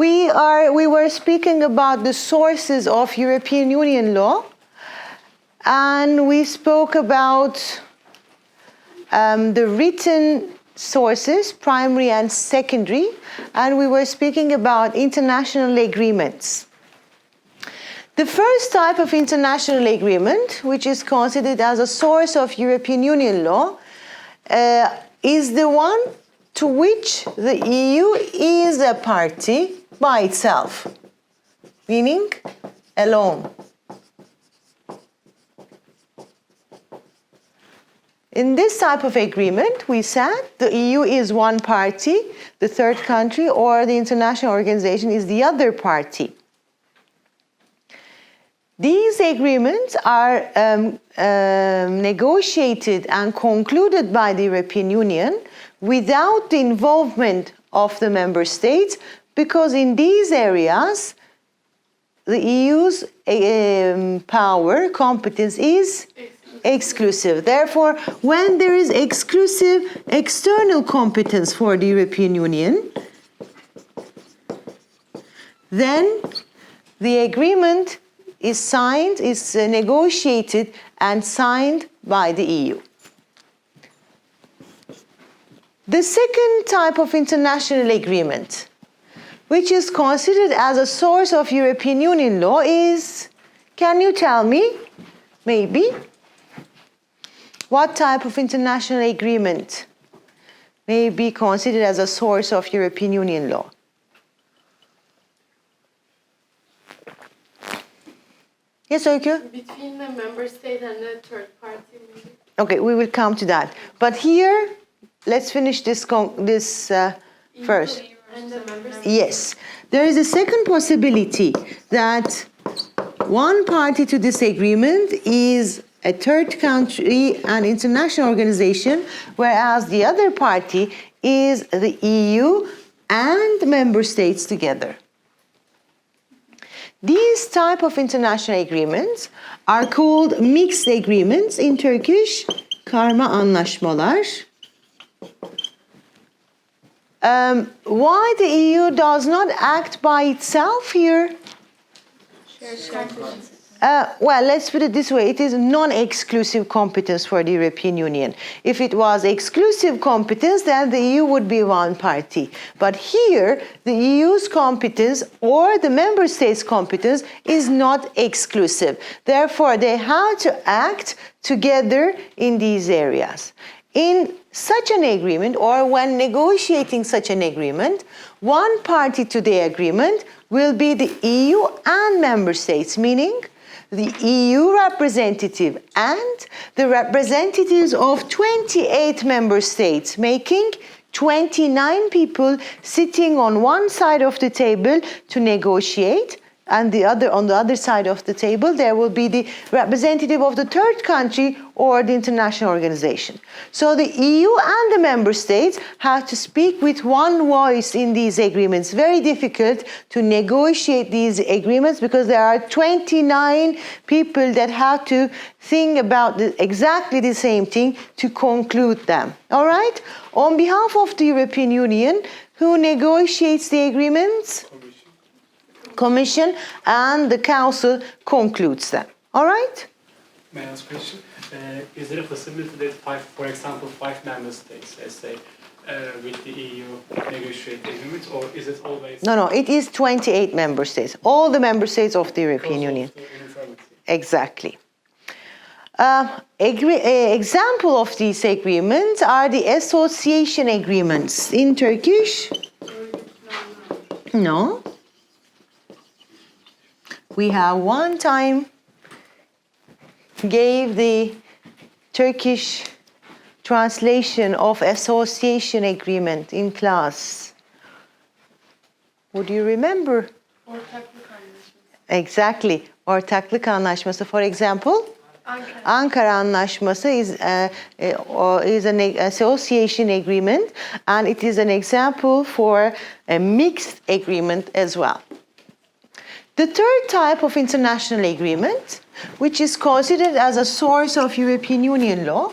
we were speaking about the sources of European Union law, and we spoke about the written sources, primary and secondary, and we were speaking about international agreements. The first type of international agreement, which is considered as a source of European Union law, is the one to which the EU is a party by itself, meaning alone. In this type of agreement, we said the EU is one party, the third country or the international organization is the other party. These agreements are negotiated and concluded by the European Union without the involvement of the member states, because in these areas, the EU's power, competence is exclusive. Therefore, when there is exclusive external competence for the European Union, then the agreement is signed, is negotiated and signed by the EU. The second type of international agreement, which is considered as a source of European Union law, is, can you tell me, maybe, what type of international agreement may be considered as a source of European Union law? Yes, Öykü? Between the member state and the third party, maybe. Okay, we will come to that. But here, let's finish this first. And the member state. Yes. There is a second possibility that one party to this agreement is a third country, an international organization, whereas the other party is the EU and member states together. These type of international agreements are called mixed agreements, in Turkish, karma anlaşmalar. Why the EU does not act by itself here? Well, let's put it this way. It is non-exclusive competence for the European Union. If it was exclusive competence, then the EU would be one party. But here, the EU's competence or the member states' competence is not exclusive. Therefore, they have to act together in these areas. In such an agreement, or when negotiating such an agreement, one party to the agreement will be the EU and member states, meaning the EU representative and the representatives of 28 member states, making 29 people sitting on one side of the table to negotiate, and on the other side of the table there will be the representative of the third country or the international organization. So the EU and the member states have to speak with one voice in these agreements. Very difficult to negotiate these agreements because there are 29 people that have to think about exactly the same thing to conclude them. All right? On behalf of the European Union, who negotiates the agreements? Commission, and the Council concludes them. All right? May I ask a question? Is there a possibility that, for example, 5 member states, let's say, with the EU negotiate the agreement, or is it always... No, it is 28 member states, all the member states of the European Union. Exactly. Example of these agreements are the association agreements. In Turkish? No. We have one time gave the Turkish translation of association agreement in class. Would you remember? Ortaklık anlaşması. Exactly. Ortaklık anlaşması. For example, Ankara Anlaşması is an association agreement, and it is an example for a mixed agreement as well. The third type of international agreement, which is considered as a source of European Union law,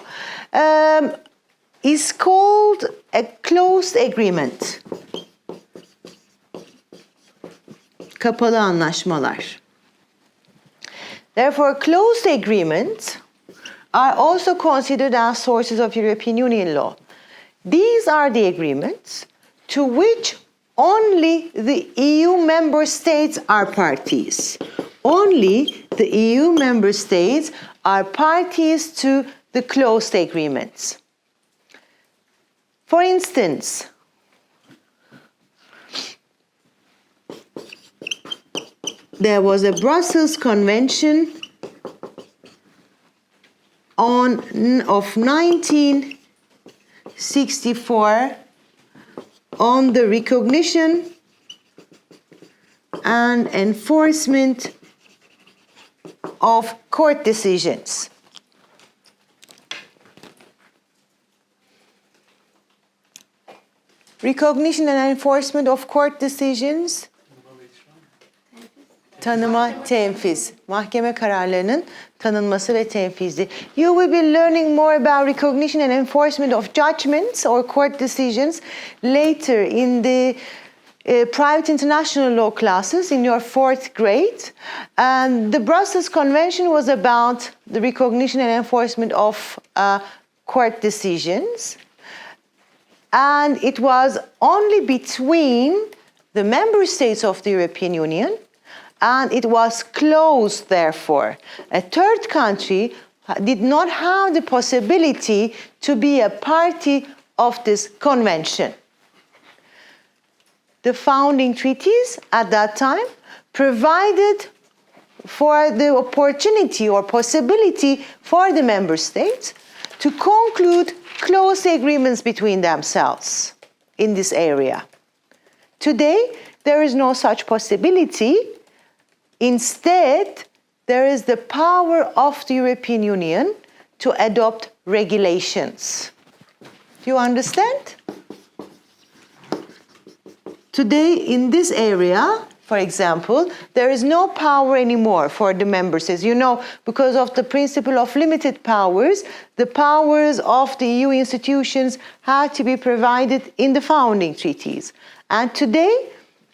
is called a closed agreement. Kapalı anlaşmalar. Therefore, closed agreements are also considered as sources of European Union law. These are the agreements to which only the EU member states are parties. Only the EU member states are parties to the closed agreements. For instance, there was a Brussels Convention of 1964 on the recognition and enforcement of court decisions. Recognition and enforcement of court decisions. Tanıma, tenfiz. Mahkeme kararlarının tanınması ve tenfizi. You will be learning more about recognition and enforcement of judgments or court decisions later in the private international law classes in your 4th grade. And the Brussels Convention was about the recognition and enforcement of court decisions. And it was only between the member states of the European Union, and it was closed, therefore. A third country did not have the possibility to be a party of this convention. The founding treaties at that time provided for the opportunity or possibility for the member states to conclude close agreements between themselves in this area. Today, there is no such possibility. Instead, there is the power of the European Union to adopt regulations. Do you understand? Today, in this area, for example, there is no power anymore for the member states. You know, because of the principle of limited powers, the powers of the EU institutions had to be provided in the founding treaties. And today,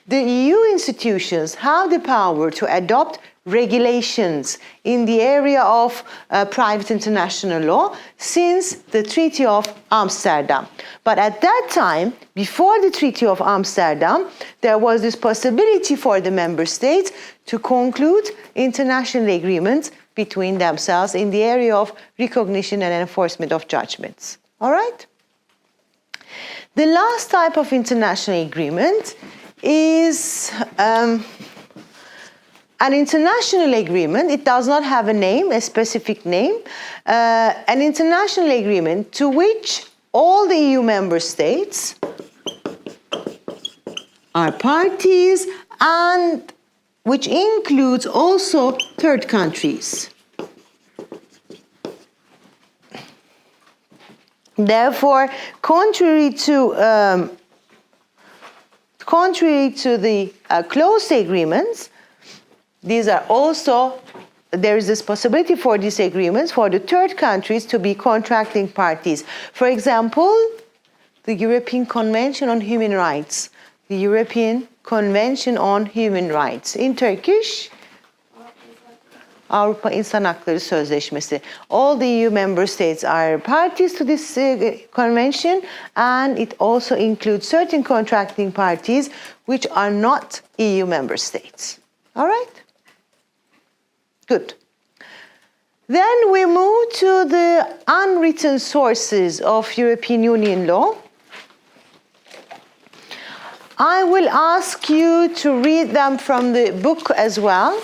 the EU institutions have the power to adopt regulations in the area of private international law since the Treaty of Amsterdam. But at that time, before the Treaty of Amsterdam, there was this possibility for the member states to conclude international agreements between themselves in the area of recognition and enforcement of judgments. All right? The last type of international agreement is an international agreement. It does not have a name, a specific name. An international agreement to which all the EU member states are parties and which includes also third countries. Therefore, contrary to the closed agreements, these are also, there is this possibility for these agreements for the third countries to be contracting parties. For example, the European Convention on Human Rights, the European Convention on Human Rights. In Turkish, Avrupa İnsan Hakları Sözleşmesi. All the EU member states are parties to this convention, and it also includes certain contracting parties which are not EU member states. All right? Good. Then we move to the unwritten sources of European Union law. I will ask you to read them from the book as well.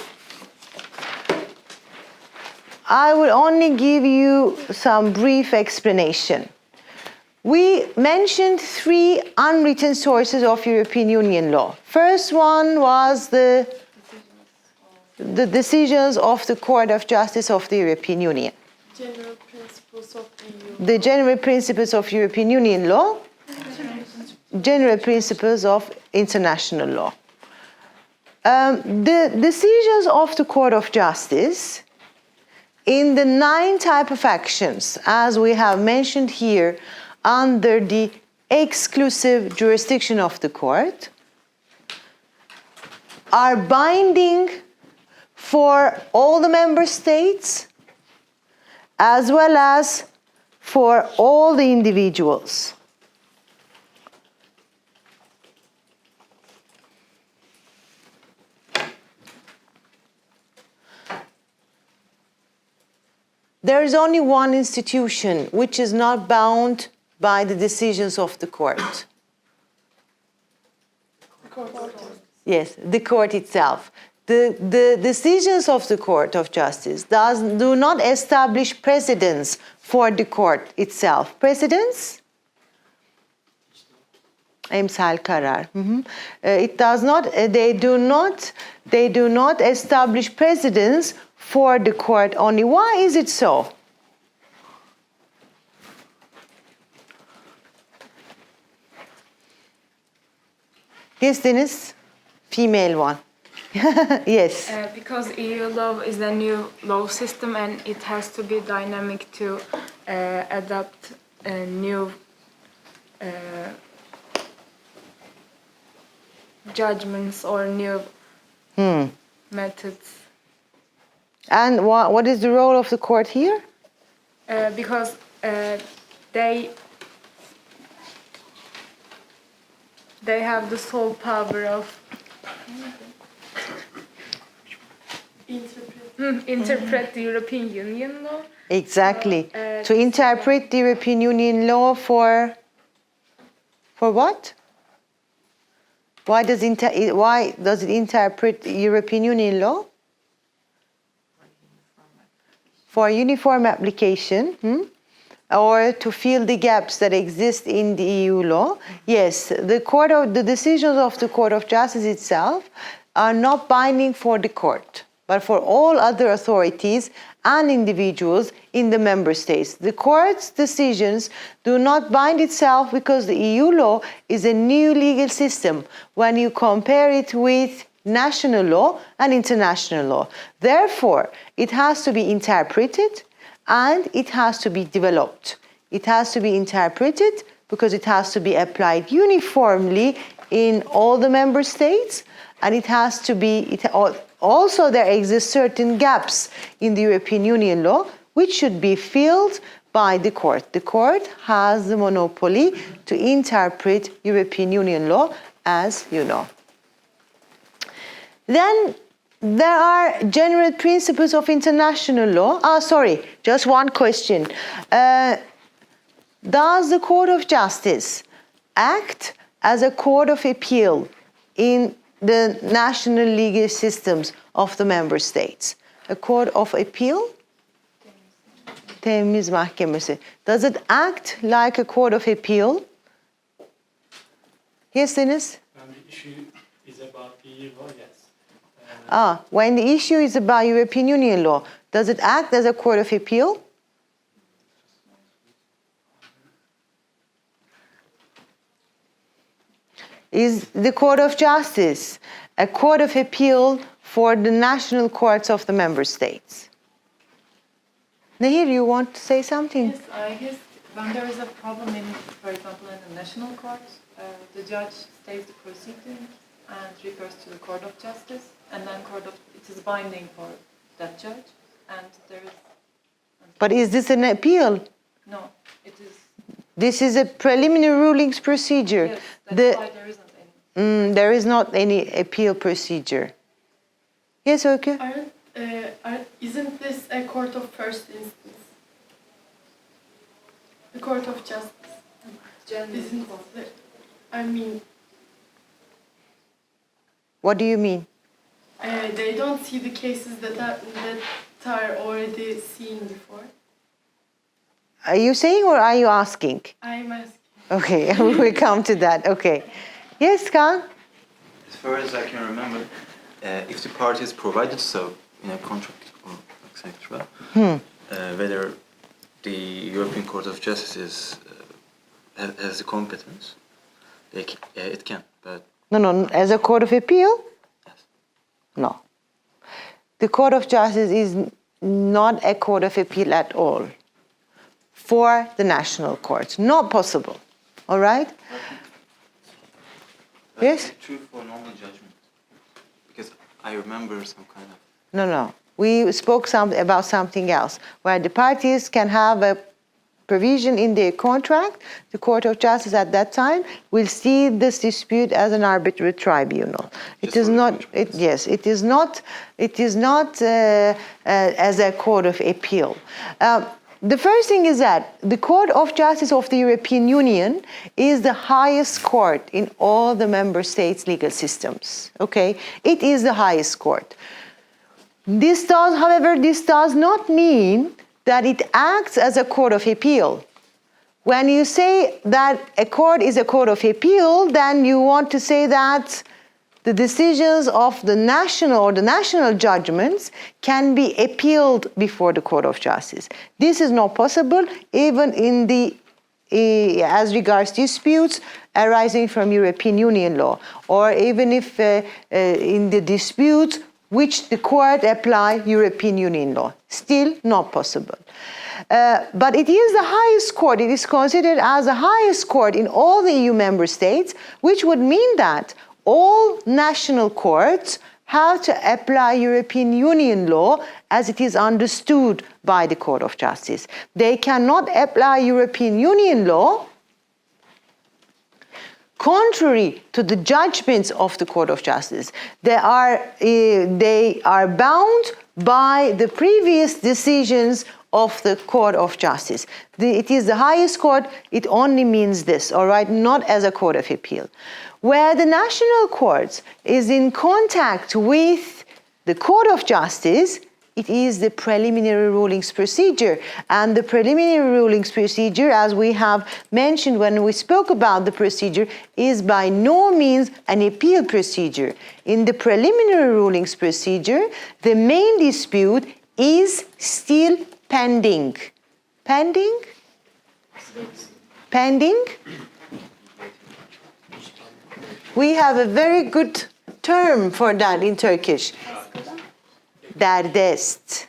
I will only give you some brief explanation. We mentioned 3 unwritten sources of European Union law. First one was the decisions of the Court of Justice of the European Union. General principles of EU. The general principles of European Union law, general principles of international law. The decisions of the Court of Justice in the 9 type of actions, as we have mentioned here, under the exclusive jurisdiction of the court, are binding for all the member states as well as for all the individuals. There is only one institution which is not bound by the decisions of the court. Yes, the court itself. The decisions of the Court of Justice do not establish precedents for the court itself. Precedents? Emsal karar. It does not. They do not establish precedents for the court only. Why is it so? Yes, Deniz? Female one. Yes. Because EU law is a new law system and it has to be dynamic to adapt new judgments or new methods. And what is the role of the court here? Because they have the sole power of interpret the European Union law. Exactly. To interpret the European Union law for what? Why does it interpret the European Union law? For uniform application, or to fill the gaps that exist in the EU law. Yes, the decisions of the Court of Justice itself are not binding for the court, but for all other authorities and individuals in the member states. The court's decisions do not bind itself because the EU law is a new legal system when you compare it with national law and international law. Therefore, it has to be interpreted and it has to be developed. It has to be interpreted because it has to be applied uniformly in all the member states, and it has to be, also there exist certain gaps in the European Union law which should be filled by the court. The court has the monopoly to interpret European Union law, as you know. Then there are general principles of international law. Sorry, just one question. Does the Court of Justice act as a court of appeal in the national legal systems of the member states? A court of appeal? Temiz Mahkemesi. Does it act like a court of appeal? Yes, Deniz? When the issue is about EU law, yes. When the issue is about European Union law, does it act as a court of appeal? Is the Court of Justice a court of appeal for the national courts of the member states? Nahir, you want to say something? Yes, I guess when there is a problem in, for example, in the national court, the judge stays the proceeding and refers to the Court of Justice, and then it is binding for that judge, and there is. But is this an appeal? No, it is. This is a preliminary rulings procedure. Yes, that's why there isn't any. There is not any appeal procedure. Yes, okay. Isn't this a court of first instance? The Court of Justice. Isn't it? I mean. What do you mean? They don't see the cases that are already seen before. Are you saying or are you asking? I'm asking. Okay, we'll come to that. Okay. Yes, Kaan? As far as I can remember, if the parties provided so in a contract or etc., whether the European Court of Justice has the competence, it can. But No, as a court of appeal? yes. No. The Court of Justice is not a court of appeal at all for the national courts. Not possible. All right? But Yes? it's true for normal judgment. Because I remember some kind of... No. We spoke about something else, where the parties can have a provision in their contract. The Court of Justice at that time will see this dispute as an arbitrary tribunal. It is not. Yes, it is not. It is not as a court of appeal. The first thing is that the Court of Justice of the European Union is the highest court in all the member states' legal systems. Okay, it is the highest court. However, this does not mean that it acts as a court of appeal. When you say that a court is a court of appeal, then you want to say that the decisions of the national judgments can be appealed before the Court of Justice. This is not possible even in the as regards disputes arising from European Union law, or even if in the disputes which the court apply European Union law. Still not possible. But it is the highest court. It is considered as the highest court in all the EU member states, which would mean that all national courts have to apply European Union law as it is understood by the Court of Justice. They cannot apply European Union law contrary to the judgments of the Court of Justice. They are bound by the previous decisions of the Court of Justice. It is the highest court. It only means this, all right, not as a court of appeal. Where the national courts is in contact with the Court of Justice, it is the preliminary rulings procedure. And the preliminary rulings procedure, as we have mentioned when we spoke about the procedure, is by no means an appeal procedure. In the preliminary rulings procedure, the main dispute is still pending. Pending? Pending? We have a very good term for that in Turkish. Derdest.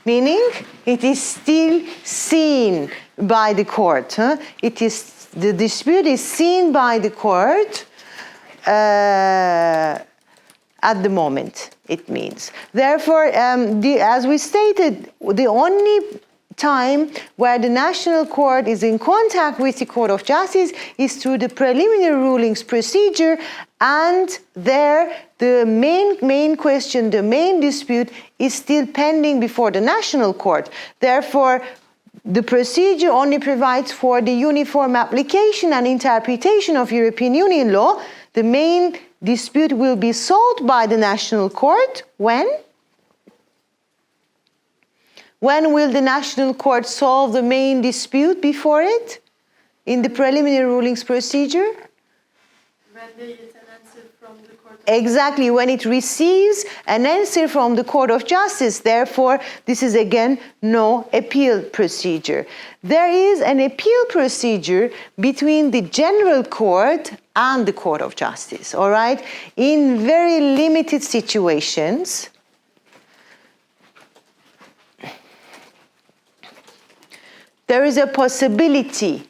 Meaning it is still seen by the court. The dispute is seen by the court at the moment, it means. Therefore, as we stated, the only time where the national court is in contact with the Court of Justice is through the preliminary rulings procedure, and there the main question, the main dispute is still pending before the national court. Therefore, the procedure only provides for the uniform application and interpretation of European Union law. The main dispute will be solved by the national court when? When will the national court solve the main dispute before it? In the preliminary rulings procedure? When they get an answer from the Court of Exactly, when it receives an answer from the Court of Justice. Therefore, this is again no appeal procedure. There is an appeal procedure between the General Court and the Court of Justice, all right? In very limited situations, there is a possibility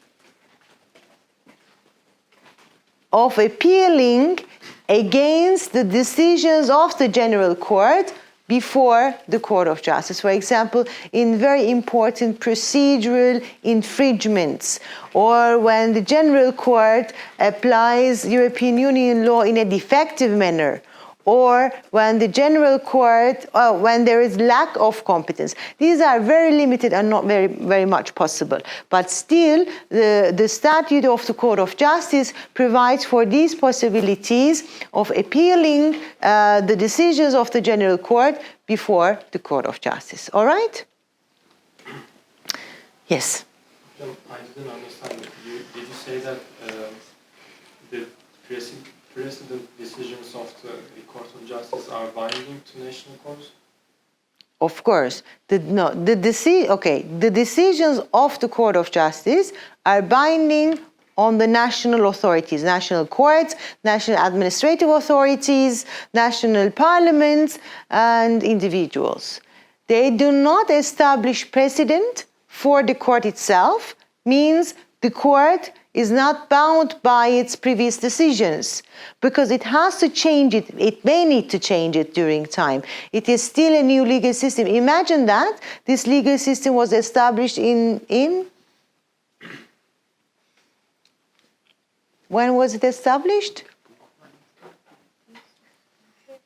of appealing against the decisions of the General Court before the Court of Justice. For example, in very important procedural infringements, or when the General Court applies European Union law in a defective manner, or when the General Court, when there is lack of competence. These are very limited and not very much possible. But still, the statute of the Court of Justice provides for these possibilities of appealing the decisions of the General Court before the Court of Justice. All right? Yes? I didn't understand. Did you say that the precedent decisions of the Court of Justice are binding to national courts? Of course. The decisions of the Court of Justice are binding on the national authorities, national courts, national administrative authorities, national parliaments, and individuals. They do not establish precedent for the court itself, means the court is not bound by its previous decisions because it has to change it. It may need to change it during time. It is still a new legal system. Imagine that this legal system was established in when was it established?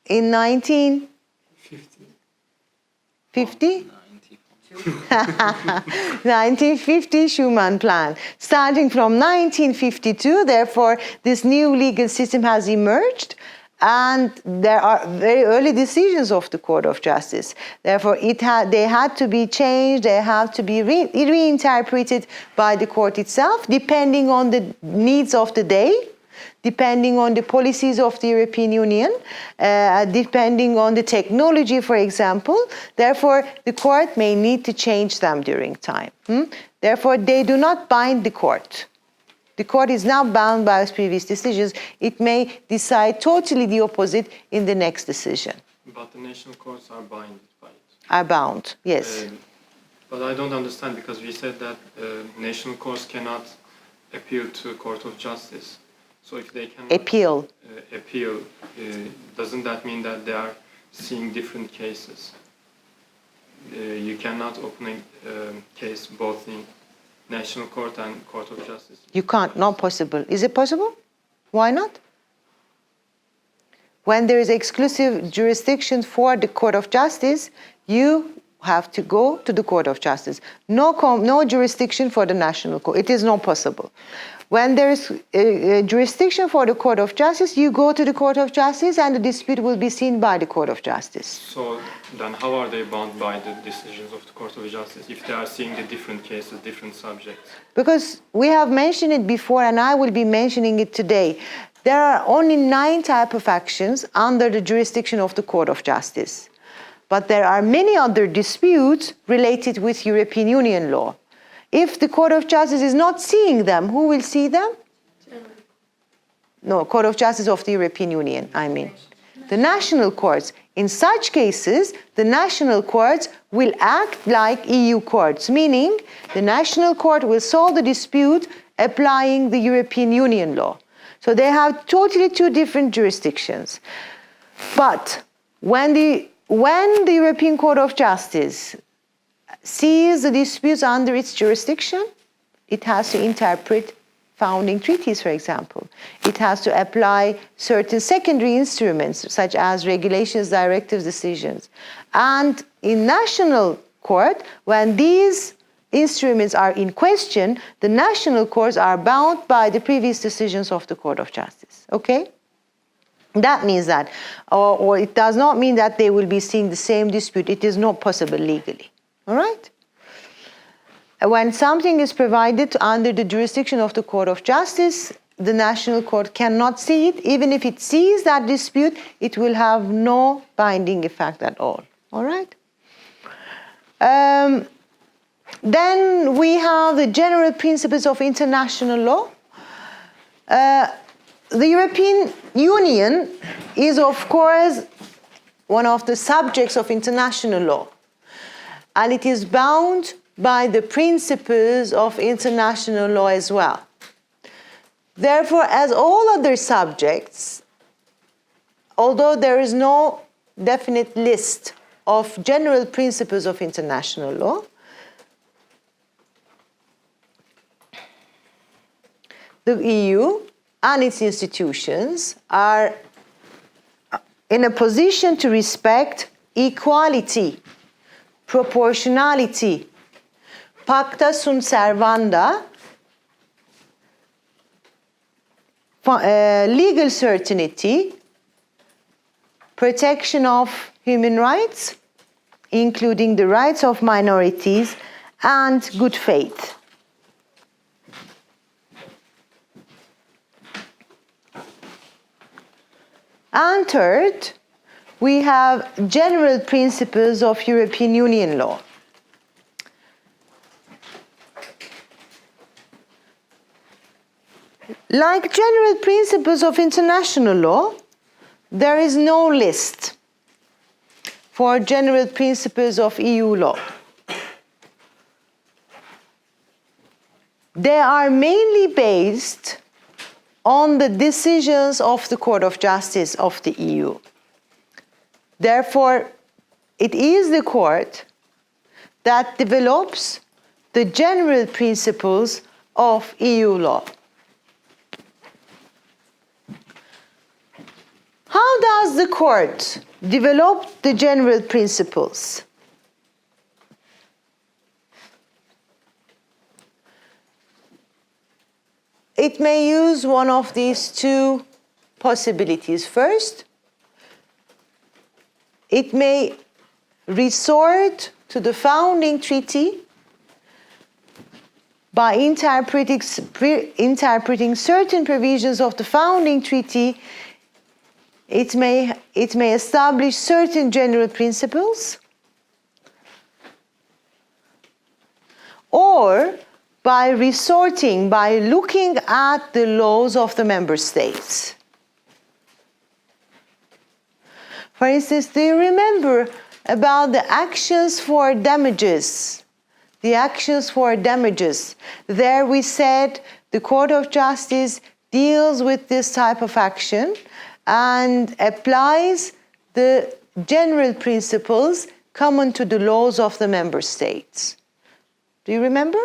In 1950? 1950 Schuman Plan. Starting from 1952, therefore, this new legal system has emerged, and there are very early decisions of the Court of Justice. Therefore, they had to be changed, they have to be reinterpreted by the court itself, depending on the needs of the day, depending on the policies of the European Union, depending on the technology, for example. Therefore, the court may need to change them during time. Therefore, they do not bind the court. The court is not bound by its previous decisions. It may decide totally the opposite in the next decision. But the national courts are bound by it. Are bound, yes. But I don't understand, because we said that national courts cannot appeal to Court of Justice. So if they cannot appeal, doesn't that mean that they are seeing different cases? You cannot open a case both in National Court and Court of Justice. You can't, not possible. Is it possible? Why not? When there is exclusive jurisdiction for the Court of Justice, you have to go to the Court of Justice. No jurisdiction for the National Court. It is not possible. When there is a jurisdiction for the Court of Justice, you go to the Court of Justice and the dispute will be seen by the Court of Justice. So then how are they bound by the decisions of the Court of Justice if they are seeing the different cases, different subjects? Because we have mentioned it before and I will be mentioning it today. There are only 9 types of actions under the jurisdiction of the Court of Justice. But there are many other disputes related with European Union law. If the Court of Justice is not seeing them, who will see them? No, Court of Justice of the European Union, I mean. The national courts. In such cases, the national courts will act like EU courts, meaning the national court will solve the dispute applying the European Union law. So they have totally 2 different jurisdictions. But when the European Court of Justice sees the disputes under its jurisdiction, it has to interpret founding treaties, for example. It has to apply certain secondary instruments, such as regulations, directives, decisions. And in national court, when these instruments are in question, the national courts are bound by the previous decisions of the Court of Justice, okay? That means that, or it does not mean that they will be seeing the same dispute. It is not possible legally. All right? When something is provided under the jurisdiction of the Court of Justice, the national court cannot see it. Even if it sees that dispute, it will have no binding effect at all. All right? Then we have the general principles of international law. The European Union is, of course, one of the subjects of international law. And it is bound by the principles of international law as well. Therefore, as all other subjects, although there is no definite list of general principles of international law, the EU and its institutions are in a position to respect equality, proportionality, pacta sunt servanda, legal certainty, protection of human rights, including the rights of minorities, and good faith. And third, we have general principles of European Union law. Like general principles of international law, there is no list for general principles of EU law. they are mainly based on the decisions of the Court of Justice of the EU. Therefore, it is the court that develops the general principles of EU law. How does the court develop the general principles? It may use one of these two possibilities. First, it may resort to the founding treaty by interpreting certain provisions of the founding treaty. It may establish certain general principles, or by looking at the laws of the member states. For instance, do you remember about the actions for damages? The actions for damages. There we said the Court of Justice deals with this type of action and applies the general principles common to the laws of the member states. Do you remember?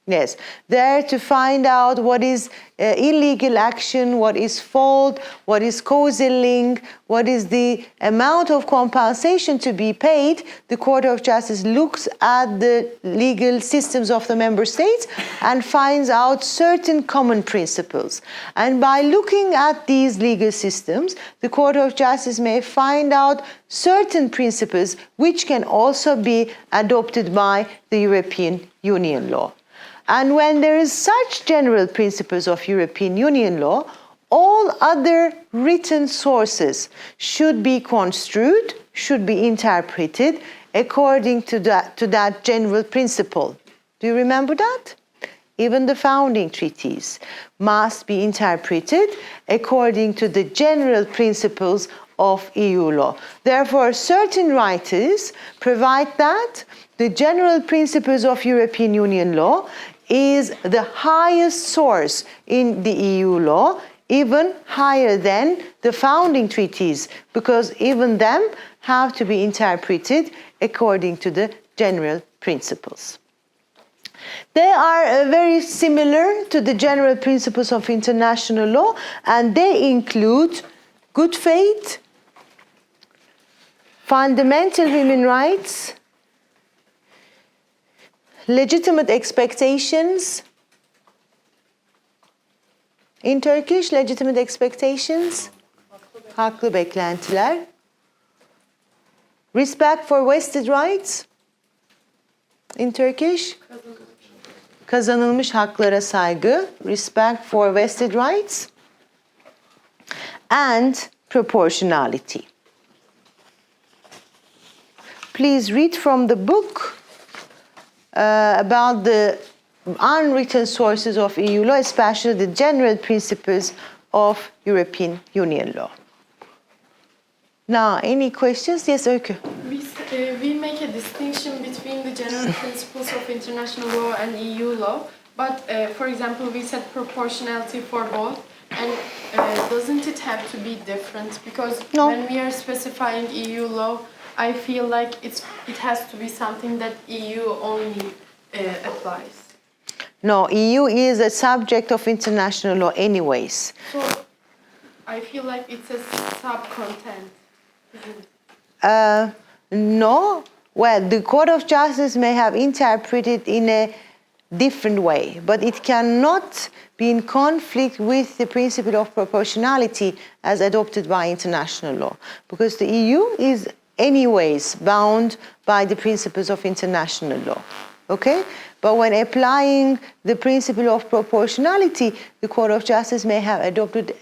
Yes, there to find out what is illegal action, what is fault, what is causal link, what is the amount of compensation to be paid. The Court of Justice looks at the legal systems of the member states and finds out certain common principles. And by looking at these legal systems, the Court of Justice may find out certain principles which can also be adopted by the European Union law. And when there is such general principles of European Union law, all other written sources should be construed, should be interpreted according to that general principle. Do you remember that? Even the founding treaties must be interpreted according to the general principles of EU law. Therefore, certain writers provide that the general principles of European Union law is the highest source in the EU law, even higher than the founding treaties, because even them have to be interpreted according to the general principles. They are very similar to the general principles of international law, and they include good faith, fundamental human rights, legitimate expectations. In Turkish, legitimate expectations, haklı beklentiler. Respect for vested rights. In Turkish, kazanılmış haklara saygı, respect for vested rights, and proportionality. Please read from the book about the unwritten sources of EU law, especially the general principles of European Union law. Now, any questions? Yes, Öykü. We make a distinction between the general principles of international law and EU law, but for example, we said proportionality for both, and doesn't it have to be different? Because No. when we are specifying EU law, I feel like it has to be something that EU only applies. No, EU is a subject of international law anyways. So I feel like it's a sub-content, isn't it? No, well, the Court of Justice may have interpreted in a different way, but it cannot be in conflict with the principle of proportionality as adopted by international law, because the EU is anyways bound by the principles of international law, okay? But when applying the principle of proportionality, the Court of Justice may have adopted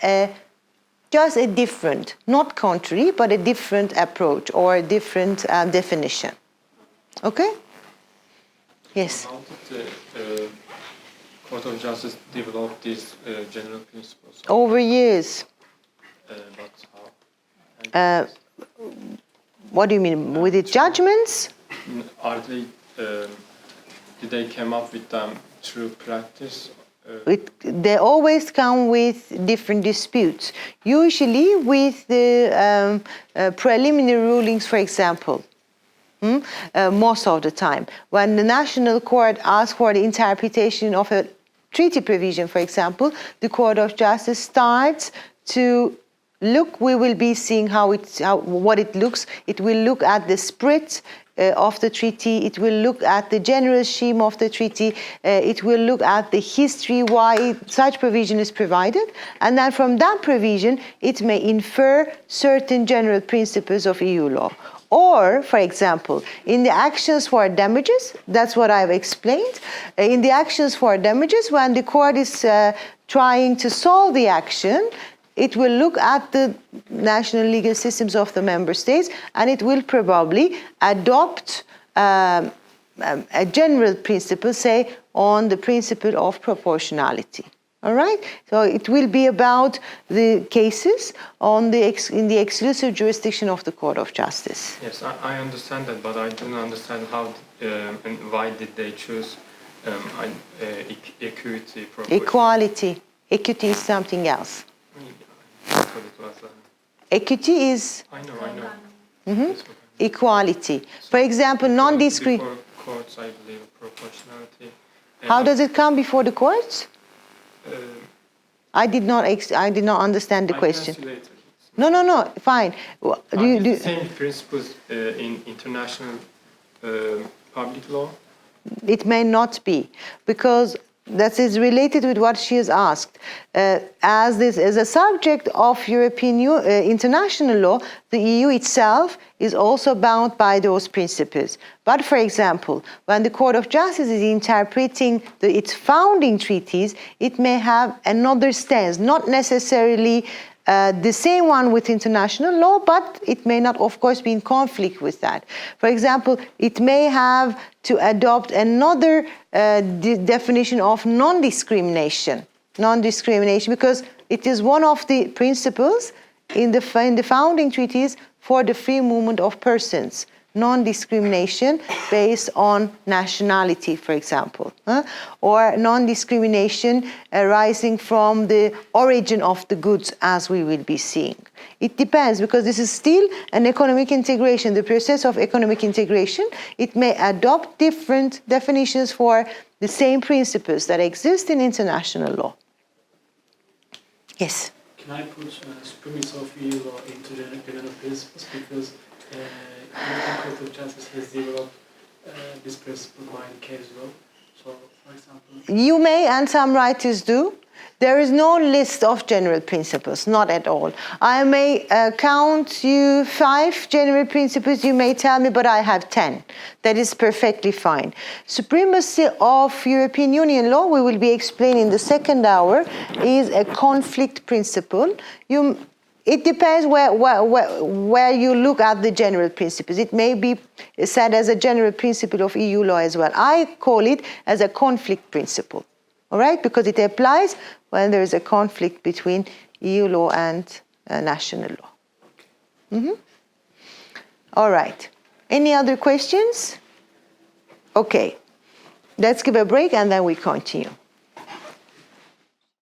just a different, not contrary, but a different approach or a different definition. Okay? Yes? How did the Court of Justice develop these general principles? Over years. But how? What do you mean? With its judgments? Are they Did they come up with them through practice? They always come with different disputes, usually with the preliminary rulings, for example. Most of the time. When the National Court asks for the interpretation of a treaty provision, for example, the Court of Justice starts to look, we will be seeing what it looks. It will look at the spirit of the treaty, it will look at the general scheme of the treaty, it will look at the history, why such provision is provided, and then from that provision, it may infer certain general principles of EU law. Or, for example, in the actions for damages, that's what I've explained, in the actions for damages, when the court is trying to solve the action, it will look at the national legal systems of the member states, and it will probably adopt a general principle, say, on the principle of proportionality. All right? So it will be about the cases in the exclusive jurisdiction of the Court of Justice. Yes, I understand that, but I don't understand how and why did they choose equity, proportionality. Equality. Equity is something else. I thought it was Equity is I know. Mm-hmm. Equality. For example, non-discrimination. Before courts, I believe, proportionality. How does it come before the courts? I did not understand the question. No, fine. The same principles in international public law? It may not be, because that is related with what she has asked. As this is a subject of European international law, the EU itself is also bound by those principles. But for example, when the Court of Justice is interpreting its founding treaties, it may have another stance, not necessarily the same one with international law, but it may not, of course, be in conflict with that. For example, it may have to adopt another definition of non-discrimination. Non-discrimination, because it is one of the principles in the founding treaties for the free movement of persons. Non-discrimination based on nationality, for example, or non-discrimination arising from the origin of the goods, as we will be seeing. It depends, because this is still an economic integration, the process of economic integration. It may adopt different definitions for the same principles that exist in international law. Yes? Can I put supremacy of EU law into the general principles, because European Court of Justice has developed this principle by case law. So, for example... You may, and some writers do. There is no list of general principles, not at all. I may count you 5 general principles, you may tell me, but I have 10. That is perfectly fine. Supremacy of European Union law, we will be explaining in the second hour, is a conflict principle. It depends where you look at the general principles. It may be said as a general principle of EU law as well. I call it as a conflict principle, all right? Because it applies when there is a conflict between EU law and national law. Mm-hmm. All right. Any other questions? Okay. Let's give a break and then we continue.